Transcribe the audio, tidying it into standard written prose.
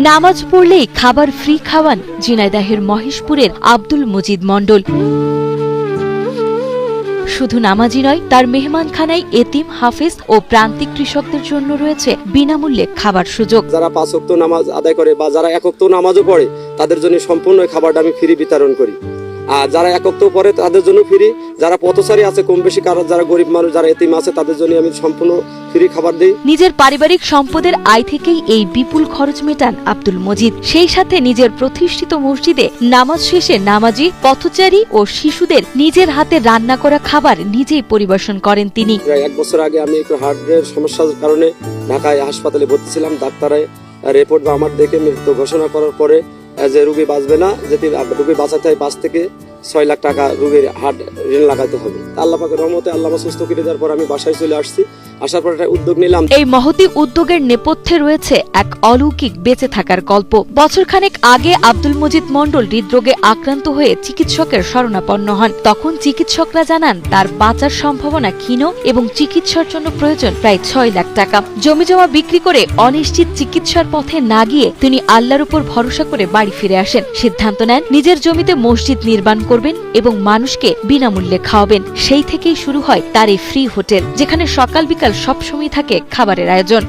নামাজ পড়লেই খাবার ফ্রি খাওয়ান ঝিনাইদহের মহেশপুরের আব্দুল মজিদ মণ্ডল। শুধু নামাজি নয়, তার মেহমানখানায় এতিম, হাফেজ ও প্রান্তিক কৃষকদের জন্য রয়েছে বিনামূল্যে খাবার সুযোগ। যারা 5 ওয়াক্ত নামাজ আদায় করে বা যারা 1 ওয়াক্ত নামাজও পড়ে তাদের জন্য সম্পূর্ণ খাবারটা আমি ফ্রি বিতরণ করি। আর যারা 1 ওয়াক্ত পড়ে তাদের জন্য ফ্রি, যারা পথচারী আছে কম বেশি কারণ যারা গরিব মানুষ যারা এতিম আছে তাদের জন্য আমি সম্পূর্ণ ফ্রি খাবার দিই। নিজের পারিবারিক সম্পদের আয় থেকেই এই বিপুল খরচ মেটান আব্দুল মজিদ। সেই সাথে নিজের প্রতিষ্ঠিত মসজিদে নামাজ শেষে নামাজি, পথচারী ও শিশুদের নিজের হাতে রান্না করা খাবার নিজেই পরিবেশন করেন তিনি। প্রায় 1 বছর আগে আমি একটু হার্টের সমস্যার কারণে ঢাকায় হাসপাতালে ভর্তি ছিলাম। ডাক্তারে রিপোর্ট বা আমার দেখে মৃত্যু ঘোষণা করার পরে যে রোগী বাঁচবে না, যদি রোগী বাঁচাতে হয় 5 থেকে 6 লাখ টাকা রোগীর হার্ট ঋণ লাগাতে হবে। আল্লাহ পাকের রহমতে আল্লাহ সুস্থ করে দেওয়ার পর আমি বাসায় চলে আসছি। আসার পর একটা উদ্যোগ নিলাম। এই মহতি উদ্যোগের নেপথ্যে রয়েছে এক অলৌকিক বেঁচে থাকার গল্প। বছরখানেক আগে আব্দুল মজিদ মণ্ডল হৃদরোগে আক্রান্ত হয়ে চিকিৎসকের শরণাপন্ন হন। তখন চিকিৎসকরা জানান তার বাঁচার সম্ভাবনা ক্ষীণ এবং চিকিৎসার জন্য প্রয়োজন প্রায় 6 লাখ টাকা। জমিজমা বিক্রি করে অনিশ্চিত চিকিৎসার পথে না গিয়ে তিনি আল্লাহর উপর ভরসা করে বাড়ি ফিরে আসেন। সিদ্ধান্ত নেন নিজের জমিতে মসজিদ নির্মাণ করবেন এবং মানুষকে বিনামূল্যে খাওয়াবেন। সেই থেকেই শুরু হয় তার এই ফ্রি হোটেল, যেখানে সকাল বিকাল সবসময় থাকে খাবারের আয়োজন।